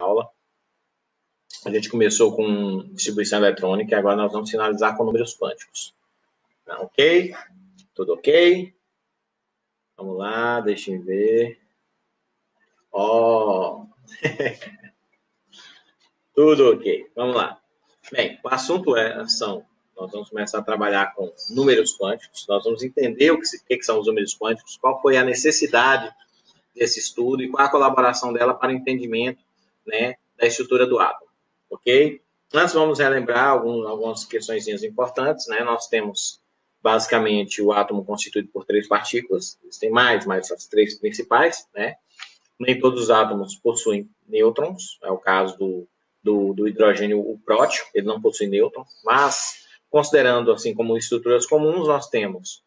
aula. A gente começou com distribuição eletrônica e agora nós vamos finalizar com números quânticos. Tá ok? Tudo ok? Vamos lá, deixa eu ver. Ó! Tudo ok. Vamos lá. Bem, o assunto nós vamos começar a trabalhar com números quânticos, nós vamos entender o que são os números quânticos, qual foi a necessidade desse estudo e qual a colaboração dela para o entendimento, né, da estrutura do átomo, ok? Antes vamos relembrar algumas questões importantes, né? Nós temos basicamente o átomo constituído por 3 partículas, existem mais, mas as 3 principais, né? Nem todos os átomos possuem nêutrons, é o caso do hidrogênio, o prótio, ele não possui nêutron, mas considerando assim como estruturas comuns, nós temos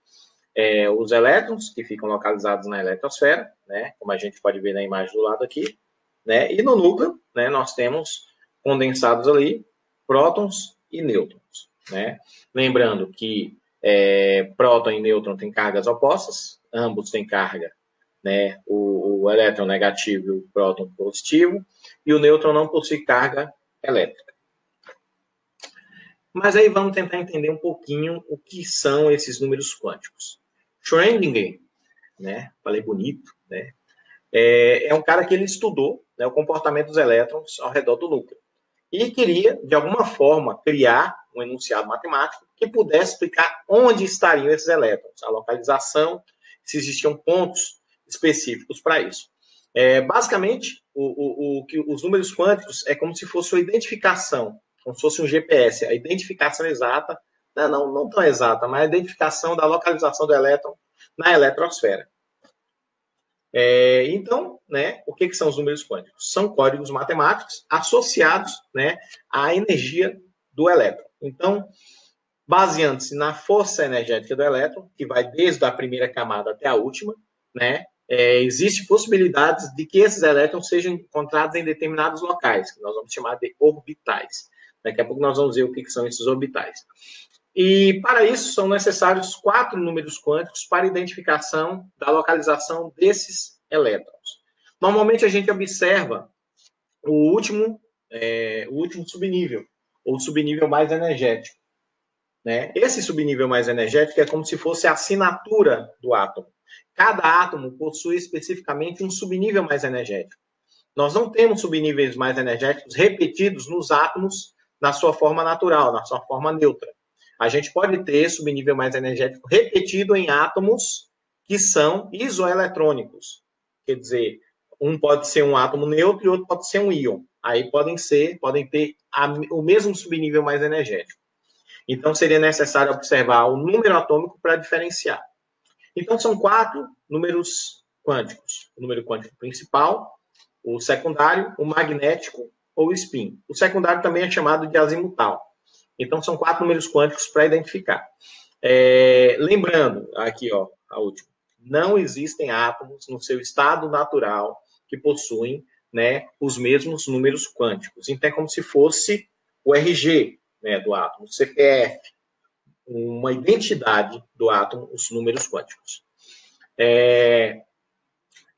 os elétrons, que ficam localizados na eletrosfera, né, como a gente pode ver na imagem do lado aqui, né, e no núcleo, né, nós temos condensados ali prótons e nêutrons, né. Lembrando que próton e nêutron têm cargas opostas, ambos têm carga, né, o elétron negativo e o próton positivo, e o nêutron não possui carga elétrica. Mas aí vamos tentar entender um pouquinho o que são esses números quânticos. Schrödinger, né, falei bonito, né, é um cara que ele estudou, né, o comportamento dos elétrons ao redor do núcleo. E queria, de alguma forma, criar um enunciado matemático que pudesse explicar onde estariam esses elétrons, a localização, se existiam pontos específicos para isso. Basicamente, os números quânticos é como se fosse uma identificação, como se fosse um GPS, a identificação exata, não tão exata, mas a identificação da localização do elétron na eletrosfera. Então, né, o que são os números quânticos? São códigos matemáticos associados, né, à energia do elétron. Então, baseando-se na força energética do elétron, que vai desde a primeira camada até a última, né, existe possibilidades de que esses elétrons sejam encontrados em determinados locais, que nós vamos chamar de orbitais. Daqui a pouco nós vamos ver o que são esses orbitais. E, para isso, são necessários 4 números quânticos para identificação da localização desses elétrons. Normalmente, a gente observa o último subnível, ou subnível mais energético, né? Esse subnível mais energético é como se fosse a assinatura do átomo. Cada átomo possui especificamente um subnível mais energético. Nós não temos subníveis mais energéticos repetidos nos átomos na sua forma natural, na sua forma neutra. A gente pode ter subnível mais energético repetido em átomos que são isoeletrônicos. Quer dizer, um pode ser um átomo neutro e outro pode ser um íon. Aí podem ter o mesmo subnível mais energético. Então, seria necessário observar o número atômico para diferenciar. Então, são 4 números quânticos. O número quântico principal, o secundário, o magnético ou o spin. O secundário também é chamado de azimutal. Então, são 4 números quânticos para identificar. Lembrando, aqui, ó, a última. Não existem átomos no seu estado natural que possuem, né, os mesmos números quânticos. Então, é como se fosse o RG, né, do átomo, o CPF, uma identidade do átomo, os números quânticos.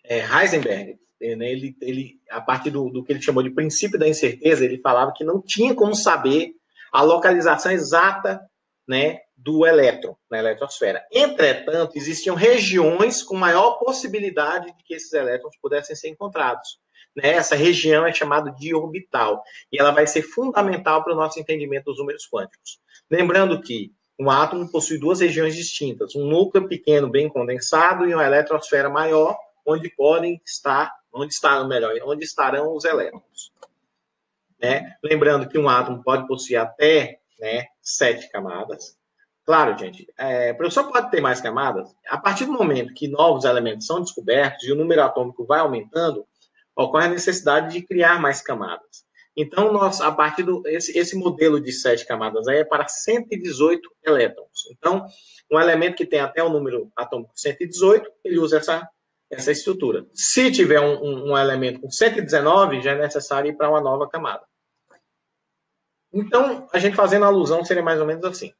Heisenberg, né, ele, a partir do que ele chamou de princípio da incerteza, ele falava que não tinha como saber a localização exata, né, do elétron na eletrosfera. Entretanto, existiam regiões com maior possibilidade de que esses elétrons pudessem ser encontrados. Né? Essa região é chamada de orbital, e ela vai ser fundamental para o nosso entendimento dos números quânticos. Lembrando que um átomo possui 2 regiões distintas, um núcleo pequeno, bem condensado, e uma eletrosfera maior, onde estarão os elétrons. Né? Lembrando que um átomo pode possuir até, né, 7 camadas. Claro, gente, o professor pode ter mais camadas. A partir do momento que novos elementos são descobertos e o número atômico vai aumentando, ocorre a necessidade de criar mais camadas. Então, a partir esse modelo de 7 camadas aí é para 118 elétrons. Então, um elemento que tem até o número atômico 118, ele usa essa estrutura. Se tiver um elemento com 119, já é necessário ir para uma nova camada. Então, a gente fazendo alusão, seria mais ou menos assim.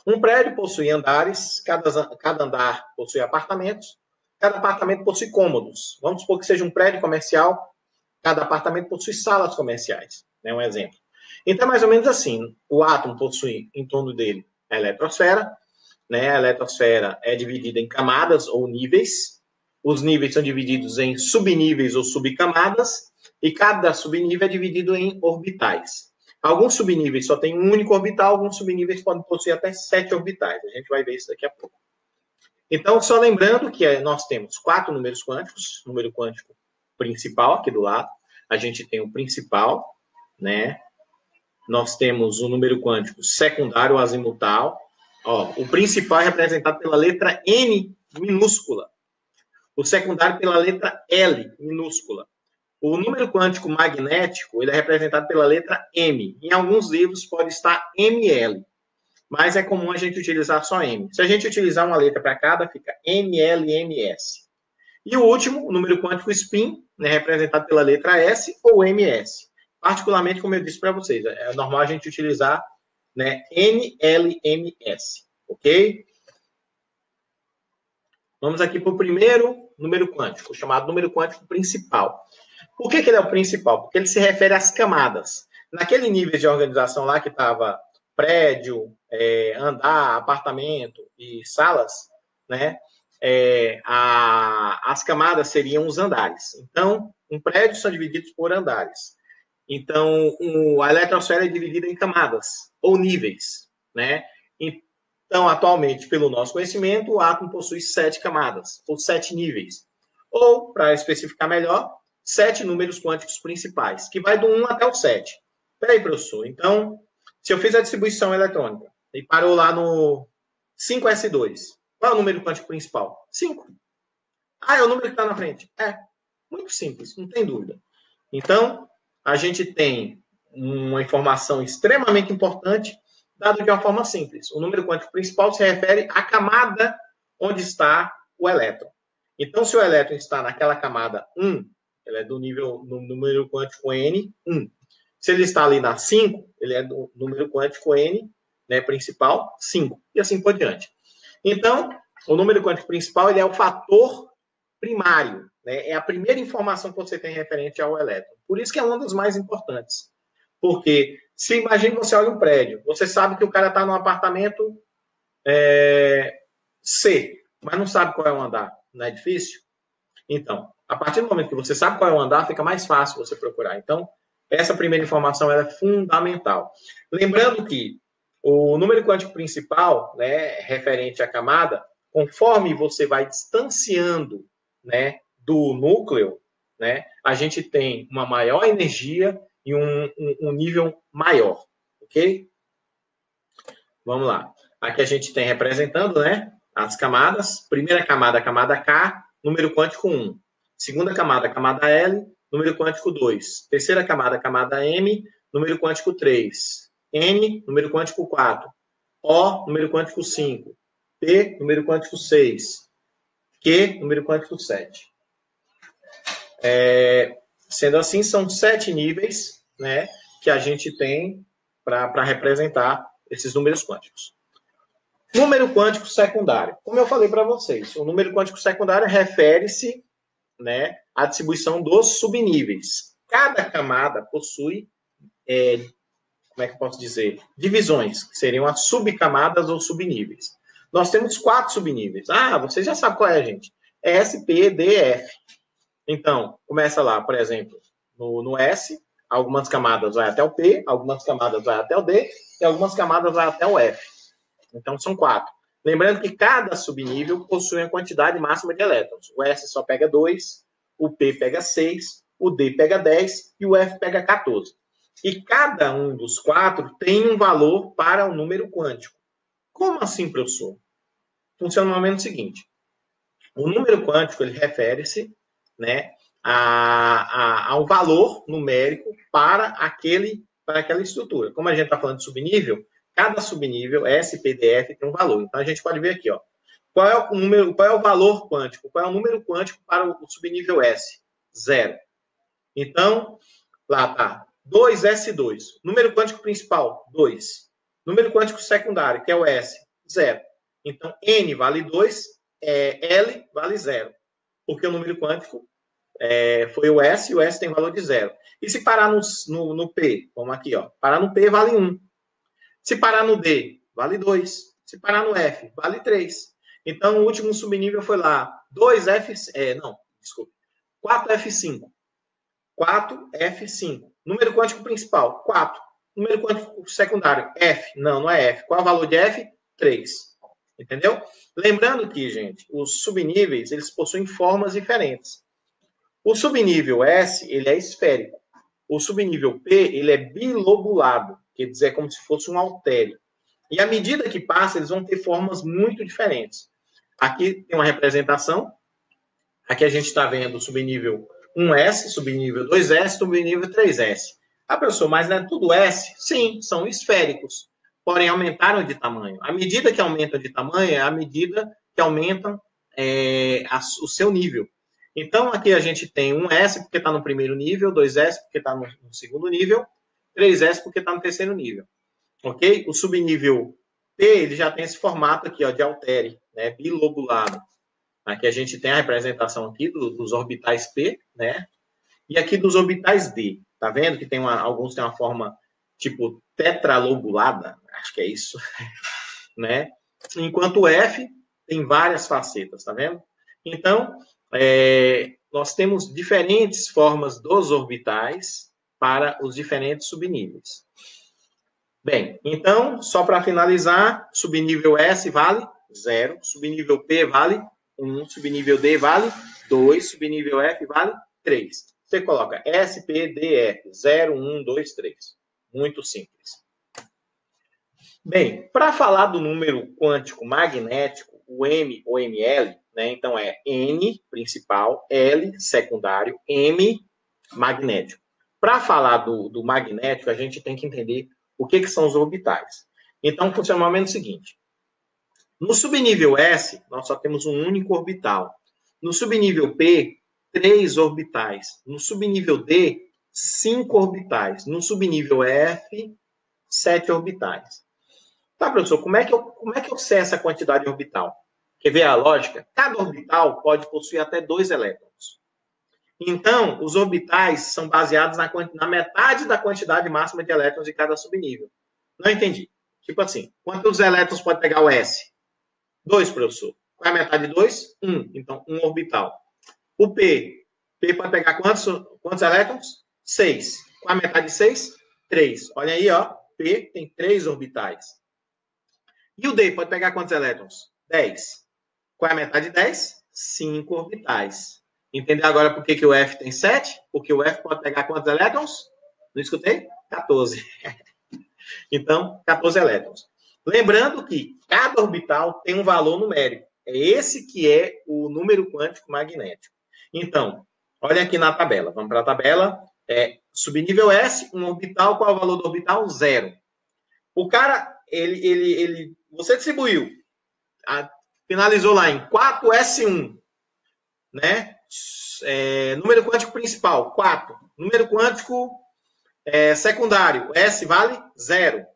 Um prédio possui andares, cada andar possui apartamentos, cada apartamento possui cômodos. Vamos supor que seja um prédio comercial Cada apartamento possui salas comerciais, né? Um exemplo. Então, é mais ou menos assim. O átomo possui em torno dele a eletrosfera, né? A eletrosfera é dividida em camadas ou níveis. Os níveis são divididos em subníveis ou subcamadas, e cada subnível é dividido em orbitais. Alguns subníveis só têm um único orbital, alguns subníveis podem possuir até 7 orbitais. A gente vai ver isso daqui a pouco. Então, só lembrando que nós temos 4 números quânticos, número quântico principal aqui do lado, a gente tem o principal, né? Nós temos o número quântico secundário, azimutal. Ó, o principal é representado pela letra N minúscula. O secundário pela letra L minúscula. O número quântico magnético ele é representado pela letra M. Em alguns livros pode estar ML, mas é comum a gente utilizar só M. Se a gente utilizar uma letra para cada, fica MLMS. E o último, o número quântico spin, né, representado pela letra S ou MS. Particularmente, como eu disse para vocês, é normal a gente utilizar, né, NLMS, ok? Vamos aqui para o primeiro número quântico, chamado número quântico principal. Por que ele é o principal? Porque ele se refere às camadas. Naquele nível de organização lá que estava prédio, andar, apartamento e salas, né? As camadas seriam os andares. Então, um prédio são divididos por andares. Então, a eletrosfera é dividida em camadas ou níveis, né? Então, atualmente, pelo nosso conhecimento, o átomo possui 7 camadas, ou 7 níveis. Ou, para especificar melhor, 7 números quânticos principais, que vai do 1 até o 7. Peraí, professor, então, se eu fiz a distribuição eletrônica e parou lá no 5s2, qual é o número quântico principal? 5. Ah, é o número que está na frente. Muito simples, não tem dúvida. Então, a gente tem uma informação extremamente importante, dado de uma forma simples. O número quântico principal se refere à camada onde está o elétron. Então, se o elétron está naquela camada 1, ele é do nível, no número quântico N, 1. Se ele está ali na 5, ele é do número quântico N, né, principal, 5. E assim por diante. Então, o número quântico principal ele é o fator primário, né? É a primeira informação que você tem referente ao elétron. Por isso que é uma das mais importantes. Porque, se imagina que você olha um prédio, você sabe que o cara está num apartamento C, mas não sabe qual é o andar. Não é difícil? Então, a partir do momento que você sabe qual é o andar, fica mais fácil você procurar. Então, essa primeira informação ela é fundamental. Lembrando que o número quântico principal, né, referente à camada, conforme você vai distanciando, né, do núcleo, né, a gente tem uma maior energia e um nível maior, ok? Vamos lá. Aqui a gente tem representando, né, as camadas. Primeira camada, a camada K, número quântico 1. Segunda camada, a camada L, número quântico 2. Terceira camada, a camada M, número quântico 3. N, número quântico 4. O, número quântico 5. P, número quântico 6. Q, número quântico 7. Sendo assim, são 7 níveis, né, que a gente tem para representar esses números quânticos. Número quântico secundário. Como eu falei para vocês, o número quântico secundário refere-se, né, à distribuição dos subníveis. Cada camada possui, como é que eu posso dizer, divisões, que seriam as subcamadas ou subníveis. Nós temos 4 subníveis. Ah, você já sabe qual é, gente. S, P, D, F. Então, começa lá, por exemplo, no S, algumas camadas vai até o P, algumas camadas vai até o D, e algumas camadas vai até o F. Então, são 4. Lembrando que cada subnível possui uma quantidade máxima de elétrons. O S só pega 2, o P pega 6, o D pega 10 e o F pega 14. E cada um dos 4 tem um valor para o número quântico. Como assim, professor? Funciona mais ou menos o seguinte. O número quântico ele refere-se, né, ao valor numérico para aquela estrutura. Como a gente está falando de subnível, cada subnível, S, P, D, F, tem um valor. Então, a gente pode ver aqui, ó, qual é o valor quântico, qual é o número quântico para o subnível S? 0. Então, lá está, 2S2. Número quântico principal, 2. Número quântico secundário, que é o S, 0. Então, N vale 2, L vale 0. Porque o número quântico foi o S, e o S tem valor de 0. E se parar no P, vamos aqui, ó, parar no P vale 1. Se parar no D, vale 2. Se parar no F, vale 3. Então, o último subnível foi lá, 4F5. 4F5. Número quântico principal, 4. Número quântico secundário, F. Não é F. Qual é o valor de F? 3. Entendeu? Lembrando que, gente, os subníveis, eles possuem formas diferentes. O subnível S, ele é esférico. O subnível P, ele é bilobulado, quer dizer, é como se fosse um haltério. E à medida que passa, eles vão ter formas muito diferentes. Aqui tem uma representação. Aqui a gente está vendo o subnível 1S, subnível 2S, subnível 3S. Ah, professor, mas não é tudo S? Sim, são esféricos, porém aumentaram de tamanho. À medida que aumentam de tamanho, é à medida que aumentam o seu nível. Então, aqui a gente tem 1S porque está no primeiro nível, 2S porque está no segundo nível, 3S porque está no terceiro nível. Ok? O subnível P, ele já tem esse formato aqui, ó, de haltere, né, bilobulado. Aqui a gente tem a representação aqui dos orbitais P, né? E aqui dos orbitais D. Tá vendo que alguns têm uma forma tipo tetralobulada? Acho que é isso, né? Enquanto o F tem várias facetas, tá vendo? Então, nós temos diferentes formas dos orbitais para os diferentes subníveis. Bem, então, só para finalizar, subnível S vale 0, subnível P vale 1, subnível D vale 2, subnível F vale 3. Você coloca S, P, D, F, 0, 1, 2, 3. Muito simples. Bem, para falar do número quântico magnético, o M ou ML, né, então é N principal, L secundário, M magnético. Para falar do magnético, a gente tem que entender o que são os orbitais. Então, funciona mais ou menos o seguinte. No subnível S, nós só temos um único orbital. No subnível P, 3 orbitais. No subnível D, 5 orbitais. No subnível F, 7 orbitais. Tá, professor, como é que eu sei essa quantidade de orbital? Quer ver a lógica? Cada orbital pode possuir até 2 elétrons. Então, os orbitais são baseados na metade da quantidade máxima de elétrons de cada subnível. Não entendi. Tipo assim, quantos elétrons pode pegar o S? 2, professor. Qual é a metade de 2? 1. Então, um orbital. O P. P pode pegar quantos elétrons? 6. Qual é a metade de 6? 3. Olha aí, ó. P tem 3 orbitais. E o D pode pegar quantos elétrons? 10. Qual é a metade de 10? 5 orbitais. Entendeu agora por que o F tem 7? Porque o F pode pegar quantos elétrons? Não escutei? 14. Então, 14 elétrons. Lembrando que cada orbital tem um valor numérico. É esse que é o número quântico magnético. Então, olha aqui na tabela. Vamos para a tabela. Subnível S, um orbital. Qual é o valor do orbital? 0. O cara, você distribuiu, finalizou lá em 4S1, né? Número quântico principal, 4. Número quântico secundário, S vale 0.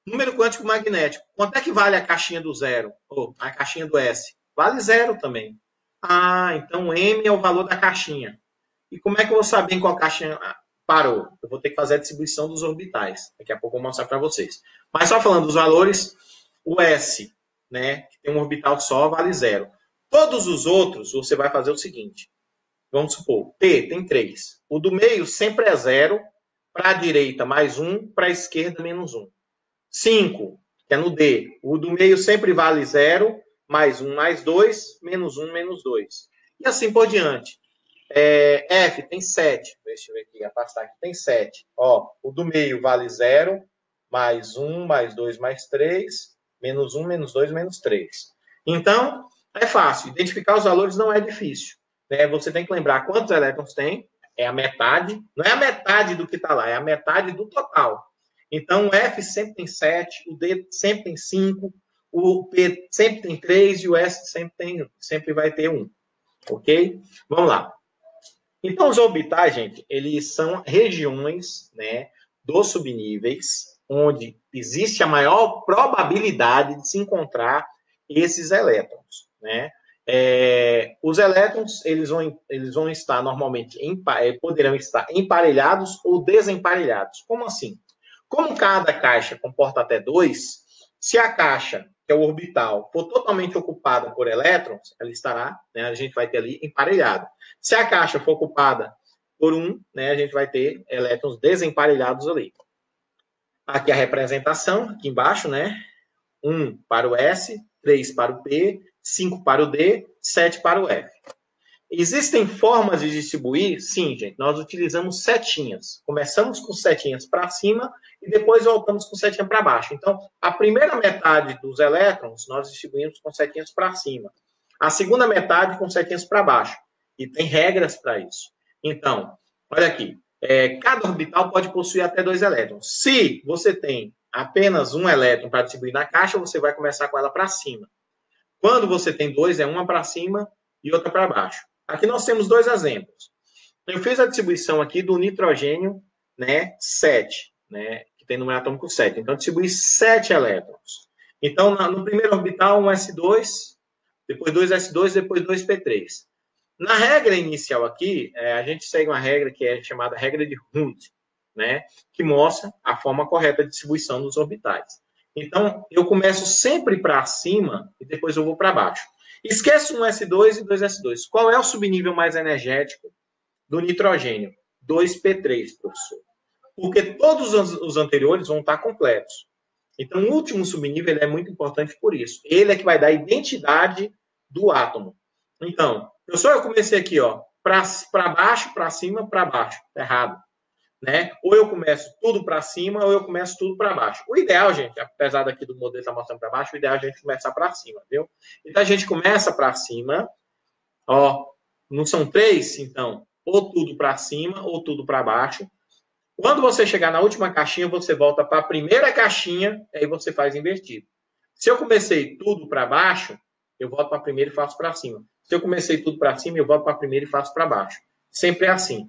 Número quântico magnético, quanto é que vale a caixinha do 0? Ou a caixinha do S? Vale 0 também. Ah, então M é o valor da caixinha. E como é que eu vou saber em qual caixinha parou? Eu vou ter que fazer a distribuição dos orbitais. Daqui a pouco eu vou mostrar para vocês. Mas só falando dos valores, o S, né, que tem um orbital só, vale 0. Todos os outros, você vai fazer o seguinte. Vamos supor, P tem 3. O do meio sempre é 0, para a direita mais 1, para a esquerda menos 1. 5, que é no D. O do meio sempre vale 0, mais 1, mais 2, menos 1, menos 2. E assim por diante. F tem 7. Deixa eu ver aqui, afastar aqui. Tem 7. Ó, o do meio vale 0, mais 1, mais 2, mais 3, menos 1, menos 2, menos 3. Então, é fácil. Identificar os valores não é difícil. Né? Você tem que lembrar quantos elétrons tem. É a metade. Não é a metade do que está lá, é a metade do total. Então, o F sempre tem 7, o D sempre tem 5, o P sempre tem 3 e o S sempre vai ter 1. Ok? Vamos lá. Então, os orbitais, gente, eles são regiões, né, dos subníveis onde existe a maior probabilidade de se encontrar esses elétrons, né? Os elétrons eles vão estar normalmente poderão estar emparelhados ou desemparelhados. Como assim? Como cada caixa comporta até 2, se a caixa, que é o orbital, for totalmente ocupada por elétrons, ela estará, né, a gente vai ter ali emparelhado. Se a caixa for ocupada por 1, né, a gente vai ter elétrons desemparelhados ali. Aqui a representação, aqui embaixo, né? 1 para o S, 3 para o P, 5 para o D, 7 para o F. Existem formas de distribuir? Sim, gente. Nós utilizamos setinhas. Começamos com setinhas para cima e depois voltamos com setinha para baixo. Então, a primeira metade dos elétrons nós distribuímos com setinhas para cima. A segunda metade com setinhas para baixo. E tem regras para isso. Então, olha aqui. Cada orbital pode possuir até 2 elétrons. Se você tem apenas um elétron para distribuir na caixa, você vai começar com ela para cima. Quando você tem 2, é uma para cima e outra para baixo. Aqui nós temos 2 exemplos. Eu fiz a distribuição aqui do nitrogênio, né, 7, né, que tem número atômico 7. Então, eu distribuí 7 elétrons. Então, no primeiro orbital, um S2, depois 2 S2, depois 2 P3. Na regra inicial aqui, a gente segue uma regra que é chamada regra de Hund, né, que mostra a forma correta de distribuição dos orbitais. Então, eu começo sempre para cima e depois eu vou para baixo. Esquece um S2 e 2 S2. Qual é o subnível mais energético do nitrogênio? 2P3, professor. Porque todos os anteriores vão estar completos. Então, o último subnível é muito importante por isso. Ele é que vai dar a identidade do átomo. Então, professor, eu comecei aqui, ó, para baixo, para cima, para baixo. Errado. Né? Ou eu começo tudo para cima, ou eu começo tudo para baixo. O ideal, gente, apesar daqui do modelo estar mostrando para baixo, o ideal é a gente começar para cima, viu? Então, a gente começa para cima, ó, não são 3, então, ou tudo para cima, ou tudo para baixo. Quando você chegar na última caixinha, você volta para a primeira caixinha, aí você faz invertido. Se eu comecei tudo para baixo, eu volto para a primeira e faço para cima. Se eu comecei tudo para cima, eu volto para a primeira e faço para baixo. Sempre é assim.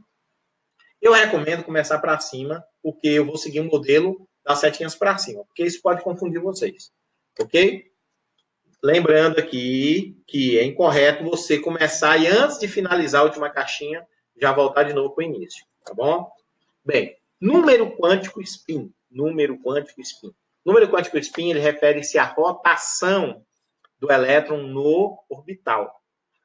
Eu recomendo começar para cima, porque eu vou seguir o modelo das setinhas para cima, porque isso pode confundir vocês, ok? Lembrando aqui que é incorreto você começar e antes de finalizar a última caixinha, já voltar de novo para o início, tá bom? Bem, número quântico spin. Número quântico spin. Número quântico spin, ele refere-se à rotação do elétron no orbital.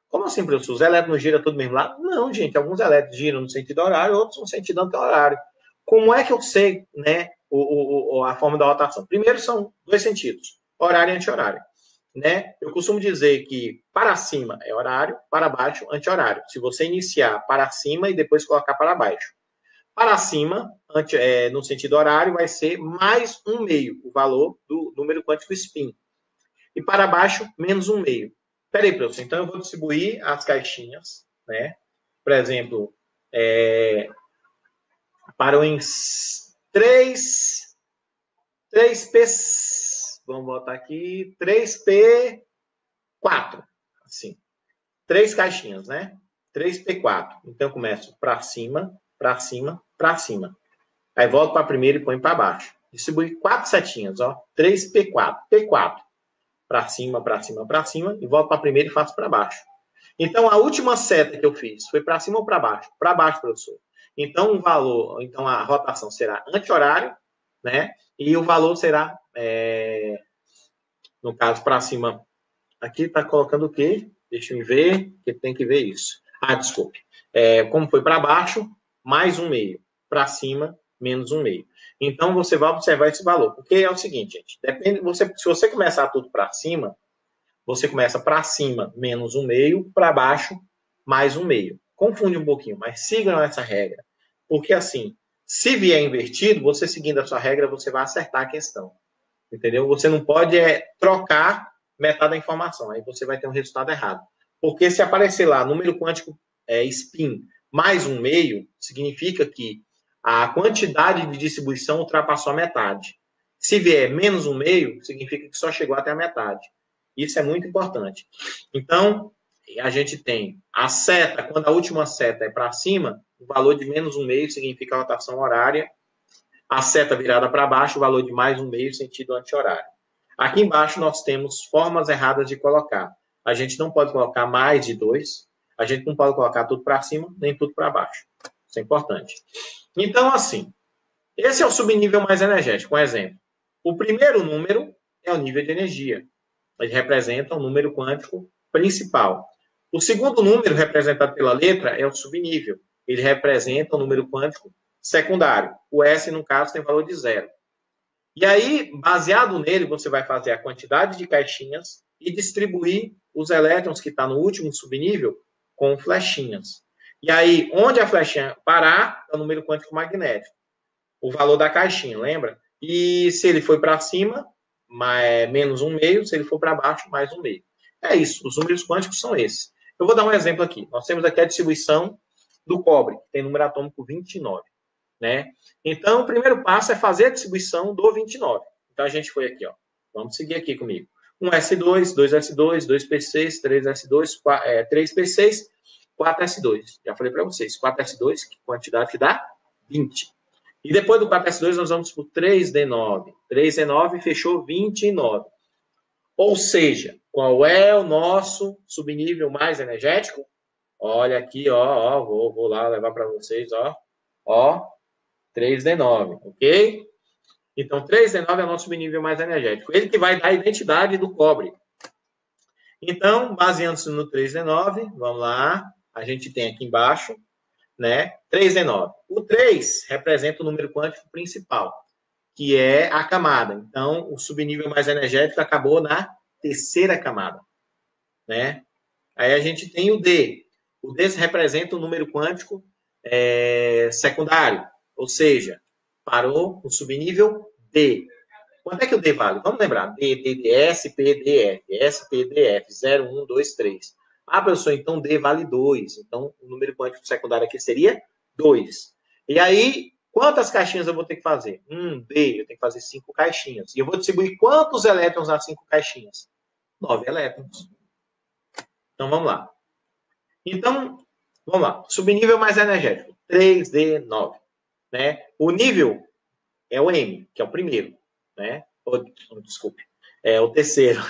Como assim, professor? Os elétrons giram todo mesmo lado? Não, gente. Alguns elétrons giram no sentido horário, outros no sentido anti-horário. Como é que eu sei, né, a forma da rotação? Primeiro, são 2 sentidos, horário e anti-horário. Né? Eu costumo dizer que para cima é horário, para baixo, anti-horário. Se você iniciar para cima e depois colocar para baixo. Para cima, no sentido horário, vai ser mais 1/2, o valor do número quântico spin. E para baixo, menos 1/2. Peraí, professor, então eu vou distribuir as caixinhas, né? Por exemplo, para os 3P, vamos botar aqui, 3P4, assim, 3 caixinhas, né? 3P4. Então eu começo para cima, para cima, para cima. Aí volto para a primeira e ponho para baixo. Distribuir 4 setinhas, ó, 3P4, P4. Para cima, para cima, para cima, e volto para a primeira e faço para baixo. Então, a última seta que eu fiz foi para cima ou para baixo? Para baixo, professor. Então, então a rotação será anti-horário, né? E o valor será, no caso, para cima. Aqui está colocando o quê? Deixa eu ver, que tem que ver isso. Ah, desculpe. Como foi para baixo, mais 1/2. Para cima, menos 1/2. Então, você vai observar esse valor. Porque é o seguinte, gente. Se você começar tudo para cima, você começa para cima, menos 1/2, para baixo, mais 1/2. Confunde um pouquinho, mas sigam essa regra. Porque, assim, se vier invertido, você seguindo a sua regra, você vai acertar a questão. Entendeu? Você não pode trocar metade da informação. Aí você vai ter um resultado errado. Porque se aparecer lá, número quântico spin mais 1/2, significa que a quantidade de distribuição ultrapassou a metade. Se vier menos 1/2, significa que só chegou até a metade. Isso é muito importante. Então, a gente tem a seta, quando a última seta é para cima, o valor de menos 1/2 significa a rotação horária. A seta virada para baixo, o valor de mais 1/2 sentido anti-horário. Aqui embaixo nós temos formas erradas de colocar. A gente não pode colocar mais de 2. A gente não pode colocar tudo para cima, nem tudo para baixo. Isso é importante. Então, assim, esse é o subnível mais energético. Um exemplo. O primeiro número é o nível de energia. Ele representa o número quântico principal. O segundo número, representado pela letra, é o subnível. Ele representa o número quântico secundário. O S, no caso, tem valor de 0. E aí, baseado nele, você vai fazer a quantidade de caixinhas e distribuir os elétrons que estão no último subnível com flechinhas. E aí, onde a flechinha parar, é o número quântico magnético. O valor da caixinha, lembra? E se ele for para cima, menos 1/2. Se ele for para baixo, mais 1/2. É isso, os números quânticos são esses. Eu vou dar um exemplo aqui. Nós temos aqui a distribuição do cobre, que tem número atômico 29. Né? Então, o primeiro passo é fazer a distribuição do 29. Então, a gente foi aqui, ó. Vamos seguir aqui comigo. 1s2, 2s2, 2p6, 3s2, 3p6, 4s2. Já falei para vocês, 4s2, que quantidade que dá? 20. E depois do 4s2, nós vamos para o 3d9. 3d9 fechou 29. Ou seja, qual é o nosso subnível mais energético? Olha aqui, ó, vou lá levar para vocês, ó, 3d9, ok? Então, 3d9 é o nosso subnível mais energético. Ele que vai dar a identidade do cobre. Então, baseando-se no 3d9, vamos lá, a gente tem aqui embaixo, né, 3d9. O 3 representa o número quântico principal, que é a camada. Então, o subnível mais energético acabou na terceira camada, né? Aí a gente tem o D. O D representa o número quântico secundário, ou seja, parou no subnível D. Quanto é que o D vale? Vamos lembrar. D, D, D, S, P, D, F. S, P, D, F. 0, 1, 2, 3. Ah, professor, então D vale 2. Então, o número quântico secundário aqui seria 2. E aí, quantas caixinhas eu vou ter que fazer? D, eu tenho que fazer 5 caixinhas. E eu vou distribuir quantos elétrons nas 5 caixinhas? 9 elétrons. Então, vamos lá. Então, vamos lá. Subnível mais energético. 3D9. Né? O nível é o M, que é o primeiro. Né? Desculpe. É o terceiro.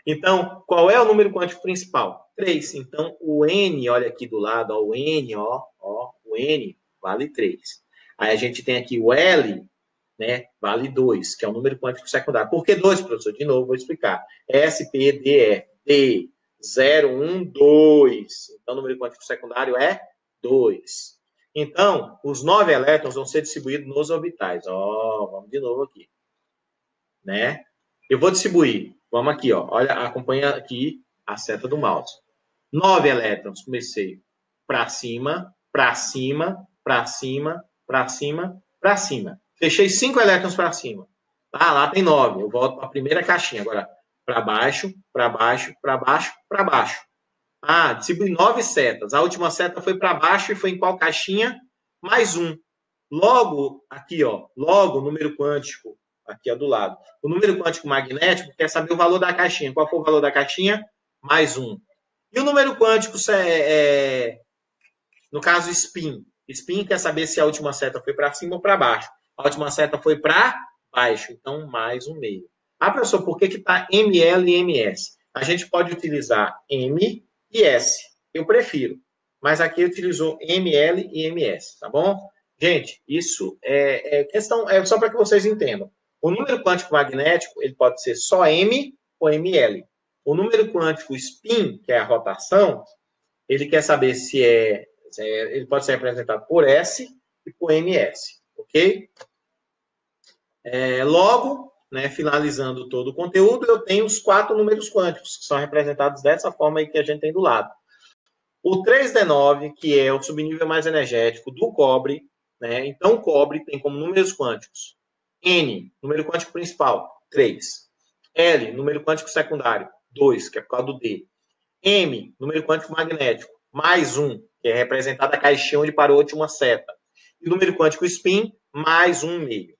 Então, qual é o número quântico principal? 3. Então, o N, olha aqui do lado, ó, o N, o N vale 3. Aí a gente tem aqui o L, né, vale 2, que é o número quântico secundário. Por que 2, professor? De novo, vou explicar. S, P, D, F. D, 0, 1, 2. Então, o número quântico secundário é 2. Então, os 9 elétrons vão ser distribuídos nos orbitais. Vamos de novo aqui. Né? Eu vou distribuir. Vamos aqui, ó. Olha, acompanha aqui a seta do mouse. 9 elétrons. Comecei para cima, para cima, para cima, para cima, para cima. Fechei 5 elétrons para cima. Lá tem 9. Eu volto para a primeira caixinha. Agora, para baixo, para baixo, para baixo, para baixo. Distribui 9 setas. A última seta foi para baixo e foi em qual caixinha? Mais 1. Logo, aqui, ó. Logo, o número quântico aqui, ó, do lado. O número quântico magnético quer saber o valor da caixinha. Qual foi o valor da caixinha? Mais 1. E o número quântico, no caso, spin. Spin quer saber se a última seta foi para cima ou para baixo. A última seta foi para baixo. Então, mais 1/2. Professor, por que está ML e MS? A gente pode utilizar M e S. Eu prefiro. Mas aqui utilizou ML e MS, tá bom? Gente, isso é questão, só para que vocês entendam. O número quântico magnético, ele pode ser só M ou ML. O número quântico spin, que é a rotação, ele quer saber se ele pode ser representado por S e por MS, ok? Logo, né, finalizando todo o conteúdo, eu tenho os 4 números quânticos, que são representados dessa forma aí que a gente tem do lado. O 3D9, que é o subnível mais energético do cobre, né? Então, o cobre tem como números quânticos N, número quântico principal, 3. L, número quântico secundário, 2, que é por causa do D. M, número quântico magnético, mais 1, que é representado a caixinha onde parou a última seta. E o número quântico spin, mais 1/2.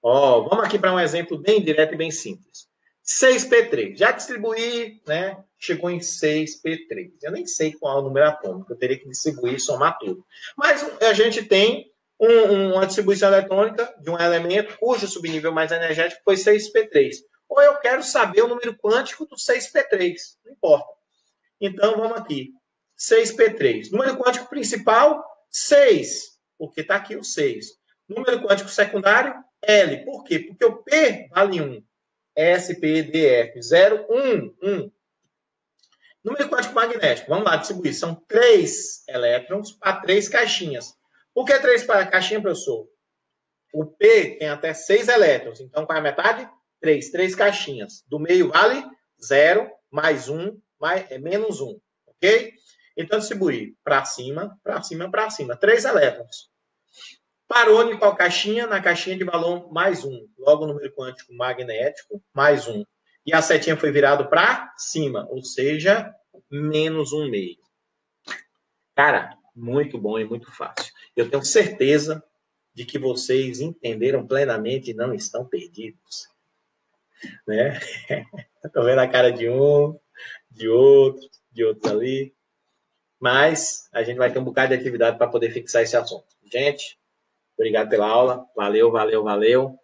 Vamos aqui para um exemplo bem direto e bem simples. 6P3. Já distribuí, né? Chegou em 6P3. Eu nem sei qual é o número atômico. Eu teria que distribuir e somar tudo. Mas a gente tem uma distribuição eletrônica de um elemento cujo subnível mais energético foi 6P3. ou eu quero saber o número quântico do 6p3. Não importa. Então, vamos aqui. 6p3. Número quântico principal, 6. Porque está aqui o 6. Número quântico secundário, L. Por quê? Porque o P vale 1. S, P, D, F. 0, 1, 1. Número quântico magnético. Vamos lá, distribuir. São 3 elétrons para 3 caixinhas. Por que 3 para caixinha, professor? O P tem até 6 elétrons. Então, qual é a metade? 3. 3 caixinhas. Do meio vale 0, mais 1, menos 1. Ok? Então, distribuir para cima, para cima, para cima. 3 elétrons. Parou em qual caixinha? Na caixinha de valor mais 1. Logo, o número quântico magnético, mais 1. E a setinha foi virado para cima, ou seja, menos 1,5. Cara, muito bom e muito fácil. Eu tenho certeza de que vocês entenderam plenamente e não estão perdidos. Né? Estou vendo a cara de um, de outros ali. Mas a gente vai ter um bocado de atividade para poder fixar esse assunto. Gente, obrigado pela aula. Valeu, valeu, valeu.